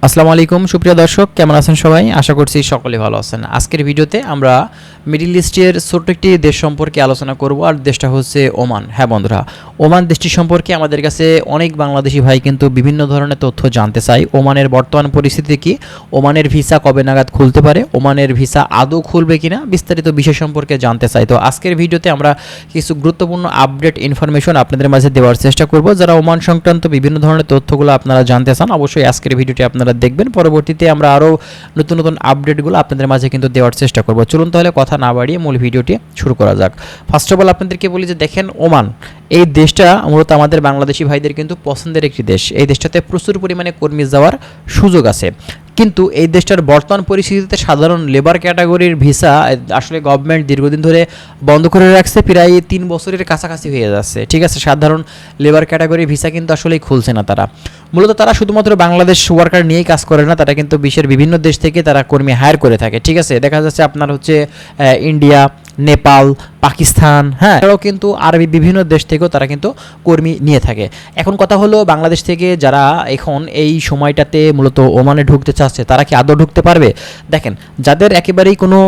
আসসালামু আলাইকুম সুপ্রিয় দর্শক, কেমন আছেন সবাই? আশা করছি সকলে ভালো আছেন। আজকের ভিডিওতে আমরা মিডল ইস্টের ছোট্ট একটি দেশ সম্পর্কে আলোচনা করব, আর দেশটা হচ্ছে ওমান। হ্যাঁ বন্ধুরা, ওমান দেশটি সম্পর্কে আমাদের কাছে অনেক বাংলাদেশি ভাই কিন্তু বিভিন্ন ধরনের তথ্য জানতে চাই। ওমানের বর্তমান পরিস্থিতি কি, ওমানের ভিসা কবে নাগাদ খুলতে পারে, ওমানের ভিসা আদৌ খুলবে কিনা, বিস্তারিত বিষয় সম্পর্কে জানতে চাই। তো আজকের ভিডিওতে আমরা কিছু গুরুত্বপূর্ণ আপডেট ইনফরমেশন আপনাদের মাঝে দেওয়ার চেষ্টা করব। যারা ওমান সংক্রান্ত বিভিন্ন ধরনের তথ্যগুলো আপনারা জানতে চান, অবশ্যই আজকের ভিডিওটি আপনারা দেখবেন। পরবর্তীতে আমরা আরও নতুন নতুন আপডেটগুলো আপনাদের মাঝে কিন্তু দেওয়ার চেষ্টা করব। চলুন তাহলে কথা না বাড়িয়ে মূল ভিডিওটি শুরু করা যাক। ফার্স্ট অফ অল আপনাদেরকে বলি যে দেখেন, ওমান এই দেশটা মূলত আমাদের বাংলাদেশি ভাইদের কিন্তু পছন্দের একটি দেশ। এই দেশটাতে প্রচুর পরিমাণে কর্মী যাওয়ার সুযোগ আছে, কিন্তু এই দেশটার বর্তমান পরিস্থিতিতে সাধারণ লেবার ক্যাটাগরির ভিসা আসলে গভর্নমেন্ট দীর্ঘদিন ধরে বন্ধ করে রাখছে, প্রায় 3 বছরের কাছাকাছি হয়ে যাচ্ছে। ঠিক আছে, সাধারণ লেবার ক্যাটাগরির ভিসা কিন্তু আসলেই খুলছে না। মূলত তারা শুধুমাত্র বাংলাদেশ ওয়ার্কার নিয়েই কাজ করে না, তারা কিন্তু বিশ্বের বিভিন্ন দেশ থেকে তারা কর্মী হায়ার করে থাকে। ঠিক আছে, দেখা যাচ্ছে আপনার হচ্ছে ইন্ডিয়া, নেপাল, পাকিস্তান, হ্যাঁ, এরাও কিন্তু আরবি বিভিন্ন দেশ থেকেও তারা কিন্তু কর্মী নিয়ে থাকে। এখন কথা হলো, বাংলাদেশ থেকে যারা এখন এই সময়টাতে মূলত ওমানে ঢুকতে চাচ্ছে, তারা কি আদৌ ঢুকতে পারবে? দেখেন, যাদের একেবারেই কোনো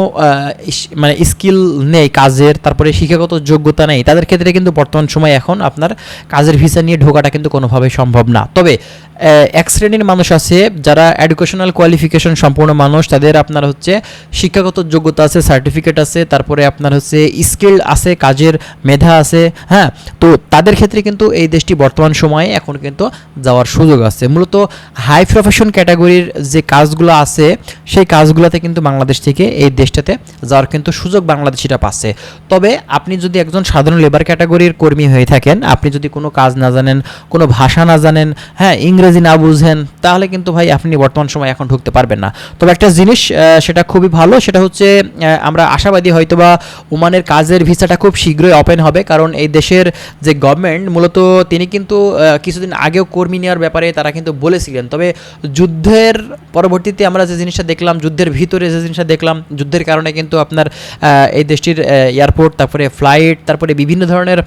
মানে স্কিল নেই কাজের, তারপরে শিক্ষাগত যোগ্যতা নেই, তাদের ক্ষেত্রে কিন্তু বর্তমান সময় এখন আপনার কাজের ভিসা নিয়ে ঢোকাটা কিন্তু কোনোভাবেই সম্ভব না। তবে এক শ্রেণীর মানুষ আছে যারা এডুকেশনাল কোয়ালিফিকেশন সম্পূর্ণ মানুষ, তাদের আপনার হচ্ছে শিক্ষাগত যোগ্যতা আছে, সার্টিফিকেট আছে, তারপরে আপনার হচ্ছে স্কিল আছে, কাজের মেধা আছে, হ্যাঁ। তো তাদের ক্ষেত্রে কিন্তু এই দেশটি বর্তমান সময়ে এখন কিন্তু যাওয়ার সুযোগ আছে। মূলত হাই প্রফেশন ক্যাটাগরির যে কাজগুলো আছে, সেই কাজগুলোতে কিন্তু বাংলাদেশ থেকে এই দেশটাতে যাওয়ার কিন্তু সুযোগ বাংলাদেশিরা পাচ্ছে। তবে আপনি যদি একজন সাধারণ লেবার ক্যাটাগরির কর্মী হয়ে থাকেন, আপনি যদি কোনো কাজ না জানেন, কোনো ভাষা না জানেন, হ্যাঁ, ইংরেজি না বুঝেন, তাহলে কিন্তু ভাই আপনি বর্তমান সময় এখন ঢুকতে পারবেন না। তবে একটা জিনিস সেটা খুবই ভালো, সেটা হচ্ছে আমরা আশাবাদী হয়তোবা ওমানের কাজের ভিসাটা খুব শীঘ্রই ওপেন হবে, কারণ এই দেশের যে গভর্নমেন্ট মূলত তিনি কিন্তু কিছুদিন আগেও কর্মী নেওয়ার ব্যাপারে তারা কিন্তু বলেছিলেন। তবে যুদ্ধের পরবর্তীতে আমরা যে জিনিসটা দেখলাম, যুদ্ধের ভিতরে যে জিনিসটা দেখলাম, যুদ্ধের কারণে কিন্তু আপনার এই দেশটির এয়ারপোর্ট, তারপরে ফ্লাইট, তারপরে বিভিন্ন ধরনের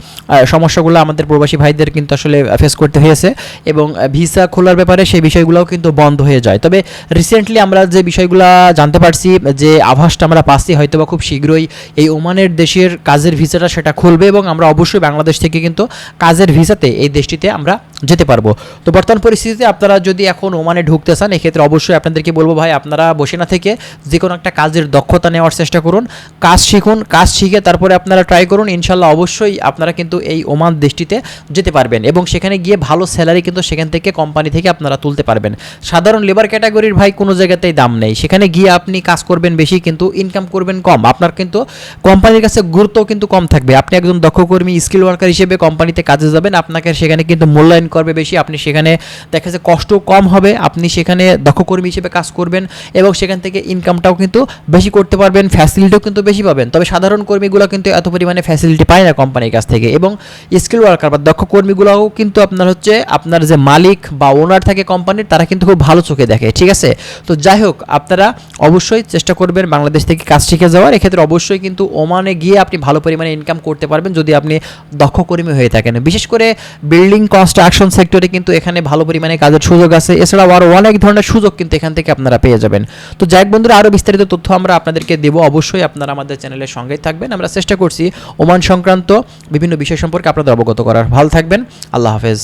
সমস্যাগুলো আমাদের প্রবাসী ভাইদের কিন্তু আসলে ফেস করতে হয়েছে, এবং ভিসা খোলার ব্যাপারে সেই বিষয়গুলোও কিন্তু বন্ধ হয়ে যায়। তবে রিসেন্টলি আমরা যে বিষয়গুলো জানতে পারছি, যে আভাসটা আমরা পাচ্ছি, হয়তোবা খুব শীঘ্রই এই ওমানের দেশের কাজের ভিসাটা সেটা খুলবে, এবং আমরা অবশ্যই বাংলাদেশ থেকে কিন্তু কাজের ভিসাতে এই দেশটিতে আমরা যেতে পারবো। তো বর্তমান পরিস্থিতিতে আপনারা যদি এখন ওমানে ঢুকতে চান, এক্ষেত্রে অবশ্যই আপনাদেরকে বলবো ভাই, আপনারা বসে না থেকে যে কোনো একটা কাজের দক্ষতা নেওয়ার চেষ্টা করুন, কাজ শিখুন, কাজ শিখে তারপরে আপনারা ট্রাই করুন। ইনশাল্লাহ অবশ্যই আপনারা কিন্তু এই ওমান দেশটিতে যেতে পারবেন, এবং সেখানে গিয়ে ভালো স্যালারি কিন্তু সেখান থেকে কোম্পানি থেকে আপনারা তুলতে পারবেন। সাধারণ লেবার ক্যাটাগরির ভাই কোনো জায়গাতেই দাম নেই, সেখানে গিয়ে আপনি কাজ করবেন বেশি কিন্তু ইনকাম করবেন কম, আপনার কিন্তু কোম্পানির কাছে গুরুত্ব কিন্তু কম থাকবে। আপনি একজন দক্ষ কর্মী, স্কিল ওয়ার্কার হিসেবে কোম্পানিতে কাজে যাবেন, আপনাকে সেখানে কিন্তু মূল্যায়ন করবে বেশি, আপনি সেখানে দেখা যাচ্ছে কষ্ট কম হবে, আপনি সেখানে দক্ষ কর্মী হিসেবে কাজ করবেন, এবং সেখান থেকে ইনকামটাও কিন্তু বেশি করতে পারবেন, ফ্যাসিলিটিও কিন্তু বেশি পাবেন। তবে সাধারণ কর্মীগুলো কিন্তু এত পরিমাণে ফ্যাসিলিটি পায় না কোম্পানির কাছ থেকে, এবং স্কিল ওয়ার্কার বা দক্ষ কর্মীগুলোও কিন্তু আপনার হচ্ছে আপনার যে মালিক বা ওনার থাকে কোম্পানির, তারা কিন্তু খুব ভালো চোখে দেখে। ঠিক আছে, তো যাই হোক, আপনারা অবশ্যই চেষ্টা করবেন বাংলাদেশ থেকে কাজ শিখে যাওয়ার। এক্ষেত্রে অবশ্যই কিন্তু ওমানে গিয়ে আপনি ভালো পরিমাণে ইনকাম করতে পারবেন যদি আপনি দক্ষ কর্মী হয়ে থাকেন। বিশেষ করে বিল্ডিং কনস্ট্রাকশন সেক্টরে কিন্তু এখানে ভালো পরিমাণে কাজের সুযোগ আছে, এছাড়াও আরও অনেক ধরনের সুযোগ কিন্তু এখান থেকে আপনারা পেয়ে যাবেন। তো যাই হোক বন্ধুরা, আরও বিস্তারিত তথ্য আমরা আপনাদেরকে দেবো, অবশ্যই আপনারা আমাদের চ্যানেলের সঙ্গেই থাকবেন। আমরা চেষ্টা করছি ওমান সংক্রান্ত বিভিন্ন বিষয় সম্পর্কে আপনাদের অবগত করার। ভালো থাকবেন, আল্লাহ হাফেজ।